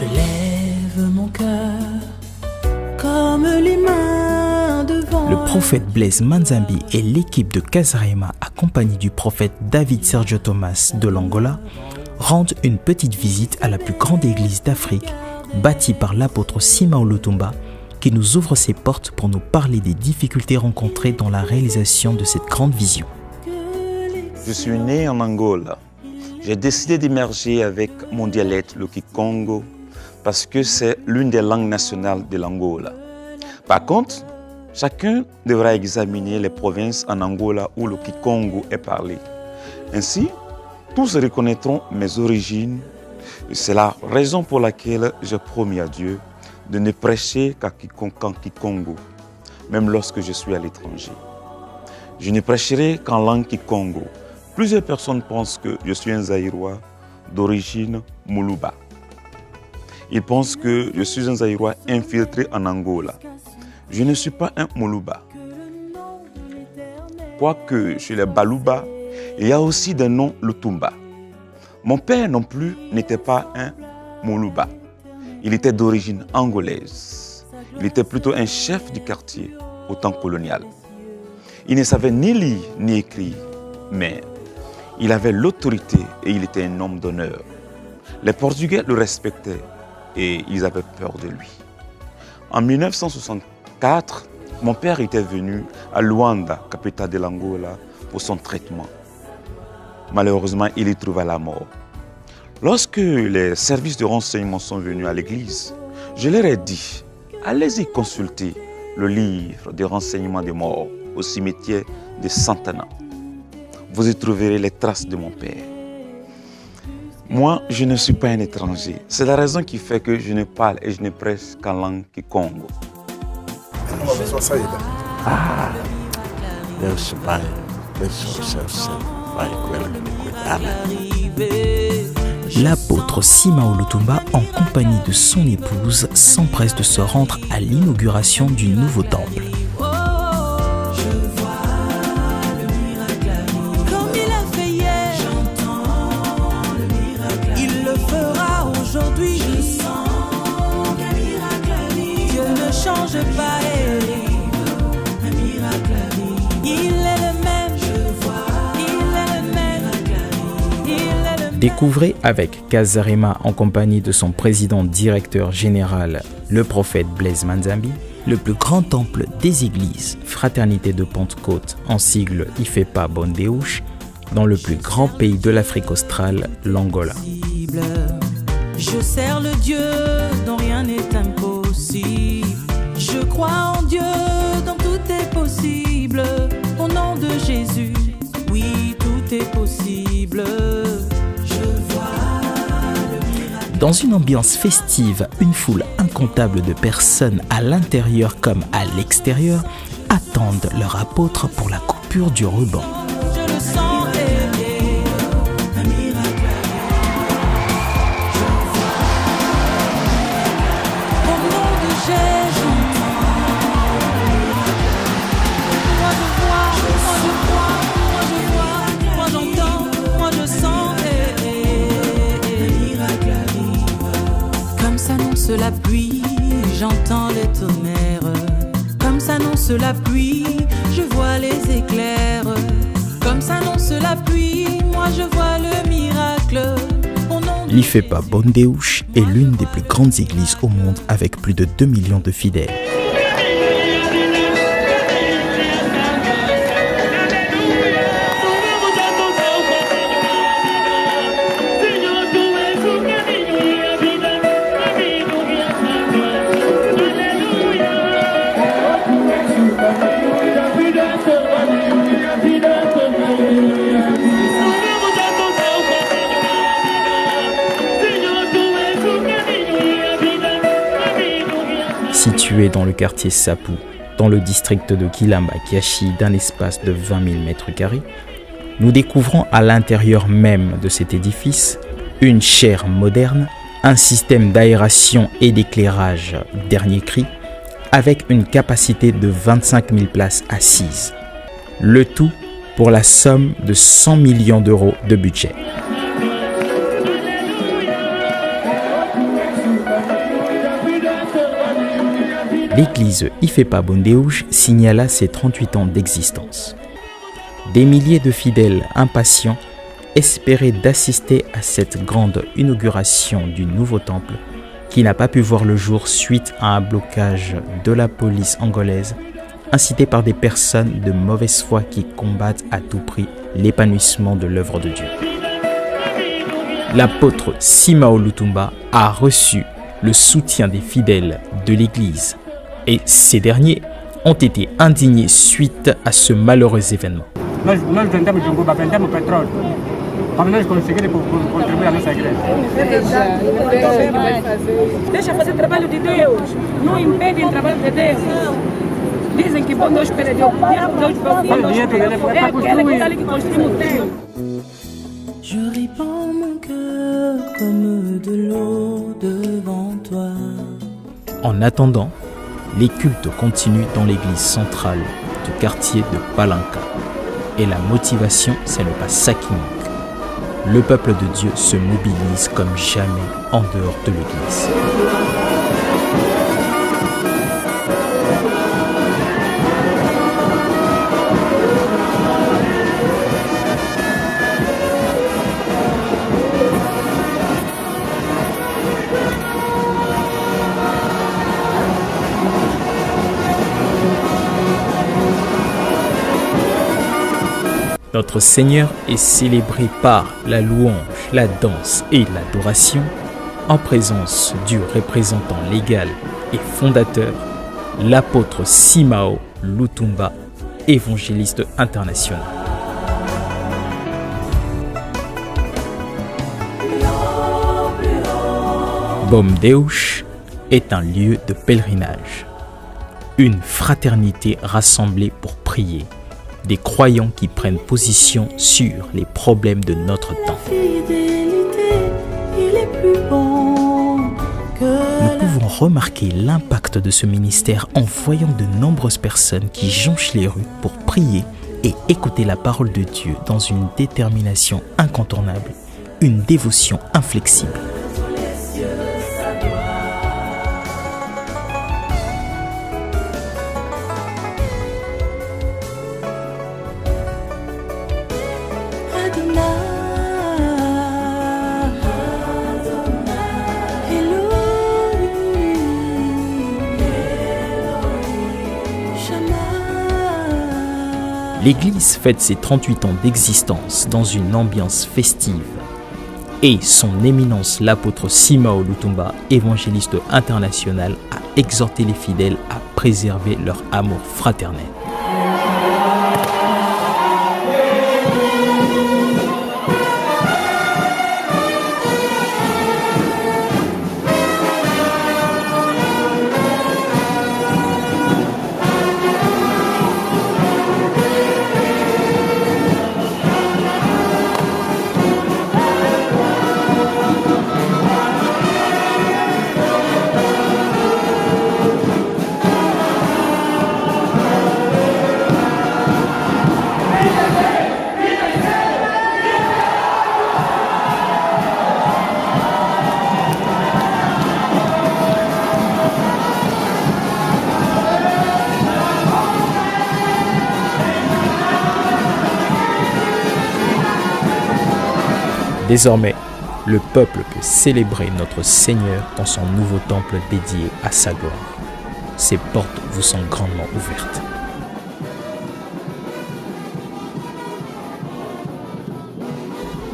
Je lève mon cœur comme les mains devant. Le prophète Blaise Manzambi et l'équipe de Casarema, accompagnés du prophète David Sergio Thomas de l'Angola, rendent une petite visite à la plus grande église d'Afrique, bâtie par l'apôtre Simao Lutumba, qui nous ouvre ses portes pour nous parler des difficultés rencontrées dans la réalisation de cette grande vision. Je suis né en Angola. J'ai décidé d'émerger avec mon dialecte, le Kikongo, parce que c'est l'une des langues nationales de l'Angola. Par contre, chacun devra examiner les provinces en Angola où le Kikongo est parlé. Ainsi, tous reconnaîtront mes origines. C'est la raison pour laquelle j'ai promis à Dieu de ne prêcher qu'en Kikongo, même lorsque je suis à l'étranger. Je ne prêcherai qu'en langue Kikongo. Plusieurs personnes pensent que je suis un Zaïrois d'origine Muluba. Ils pensent que je suis un Zaïrois infiltré en Angola. Je ne suis pas un Muluba. Quoique chez les Baluba, il y a aussi des noms Lutumba. Mon père non plus n'était pas un Muluba. Il était d'origine angolaise. Il était plutôt un chef du quartier au temps colonial. Il ne savait ni lire ni écrire, mais il avait l'autorité et il était un homme d'honneur. Les Portugais le respectaient et ils avaient peur de lui. En 1964, mon père était venu à Luanda, capitale de l'Angola, pour son traitement. Malheureusement, il y trouva la mort. Lorsque les services de renseignement sont venus à l'église, je leur ai dit, allez-y consulter le livre de renseignements des morts au cimetière de Santana. Vous y trouverez les traces de mon père. Moi, je ne suis pas un étranger. C'est la raison qui fait que je ne parle et je ne prêche qu'en langue Kikongo. L'apôtre Simao Lutumba, en compagnie de son épouse, s'empresse de se rendre à l'inauguration du nouveau temple. Change pas, un miracle arrive. Il est le même, je vois. Il est le même, il est le même. Découvrez avec Casarema, en compagnie de son président directeur général, le prophète Blaise Manzambi, le plus grand temple des églises, Fraternité de Pentecôte, en sigle Ifepa Bondeush, dans le plus grand pays de l'Afrique australe, l'Angola. Je sers le Dieu dont rien n'est impossible. Je crois en Dieu dont tout est possible. Au nom de Jésus, oui, tout est possible. Je vois le miracle. Dans une ambiance festive, une foule incontable de personnes à l'intérieur comme à l'extérieur attendent leur apôtre pour la coupure du ruban. Je le sens. La pluie, j'entends les tonnerres. Comme s'annonce la pluie, je vois les éclairs. Comme s'annonce la pluie, moi je vois le miracle. L'Ifepa Bondeush est l'une des plus grandes églises au monde avec plus de 2 millions de fidèles. Située dans le quartier Sapou, dans le district de Kilamba-Kiashi, d'un espace de 20 000 m², nous découvrons à l'intérieur même de cet édifice une chaire moderne, un système d'aération et d'éclairage dernier cri, avec une capacité de 25 000 places assises. Le tout pour la somme de 100 millions d'euros de budget. l'église Ifepa Bondeuge signala ses 38 ans d'existence. Des milliers de fidèles impatients espéraient d'assister à cette grande inauguration du nouveau temple qui n'a pas pu voir le jour suite à un blocage de la police angolaise incité par des personnes de mauvaise foi qui combattent à tout prix l'épanouissement de l'œuvre de Dieu. L'apôtre Simao Lutumba a reçu le soutien des fidèles de l'Église et ces derniers ont été indignés suite à ce malheureux événement. Nós vendemos Junguba, vendemos pétrole. Para nós conseguirmos contribuir à nossa igreja. Deixa fazer trabalho de Deus. Não impedem o trabalho de Deus. Dizem que bom Deus espera Deus. Deus é aquele que está ali que construiu o templo. Je répands mon cœur comme de l'eau devant toi. En attendant, les cultes continuent dans l'église centrale du quartier de Palanca. Et la motivation, c'est le pas ça qui manque. Le peuple de Dieu se mobilise comme jamais en dehors de l'église. Notre Seigneur est célébré par la louange, la danse et l'adoration en présence du représentant légal et fondateur, l'apôtre Simao Lutumba, évangéliste international. Bondeuge est un lieu de pèlerinage, une fraternité rassemblée pour prier, des croyants qui prennent position sur les problèmes de notre temps. Nous pouvons remarquer l'impact de ce ministère en voyant de nombreuses personnes qui jonchent les rues pour prier et écouter la parole de Dieu dans une détermination incontournable, une dévotion inflexible. L'Église fête ses 38 ans d'existence dans une ambiance festive. Et son éminence, l'apôtre Simao Lutumba, évangéliste international, a exhorté les fidèles à préserver leur amour fraternel. Désormais, le peuple peut célébrer notre Seigneur dans son nouveau temple dédié à sa gloire. Ses portes vous sont grandement ouvertes.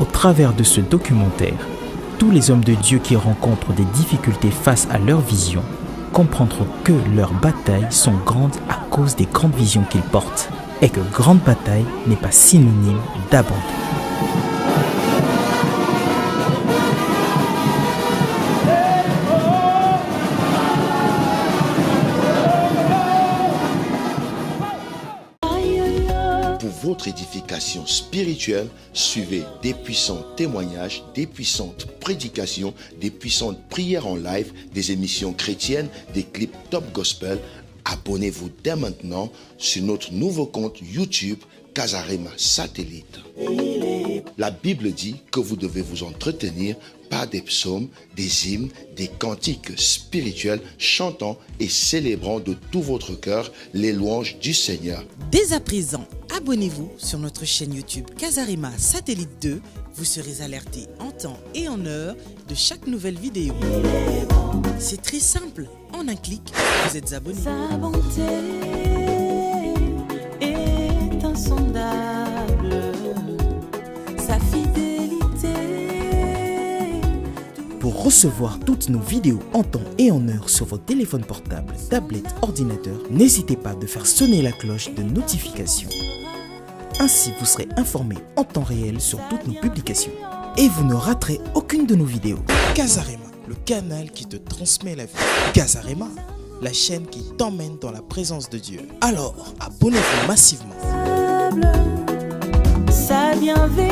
Au travers de ce documentaire, tous les hommes de Dieu qui rencontrent des difficultés face à leur vision comprendront que leurs batailles sont grandes à cause des grandes visions qu'ils portent et que grande bataille n'est pas synonyme d'abandon. Pour votre édification spirituelle, suivez des puissants témoignages, des puissantes prédications, des puissantes prières en live, des émissions chrétiennes, des clips top gospel. Abonnez-vous dès maintenant sur notre nouveau compte YouTube Casarema Satellite. La Bible dit que vous devez vous entretenir par des psaumes, des hymnes, des cantiques spirituels, chantant et célébrant de tout votre cœur les louanges du Seigneur. Dès à présent, abonnez-vous sur notre chaîne YouTube Casarema Satellite 2. Vous serez alerté en temps et en heure de chaque nouvelle vidéo. C'est très simple, en un clic, vous êtes abonné. Sa bonté est insondable, sa fidélité. Pour recevoir toutes nos vidéos en temps et en heure sur votre téléphone portable, tablette, ordinateur, n'hésitez pas de faire sonner la cloche de notification. Ainsi, vous serez informé en temps réel sur toutes nos publications. Et vous ne raterez aucune de nos vidéos. Casarema, le canal qui te transmet la vie. Casarema, la chaîne qui t'emmène dans la présence de Dieu. Alors, abonnez-vous massivement. Sa bienveillance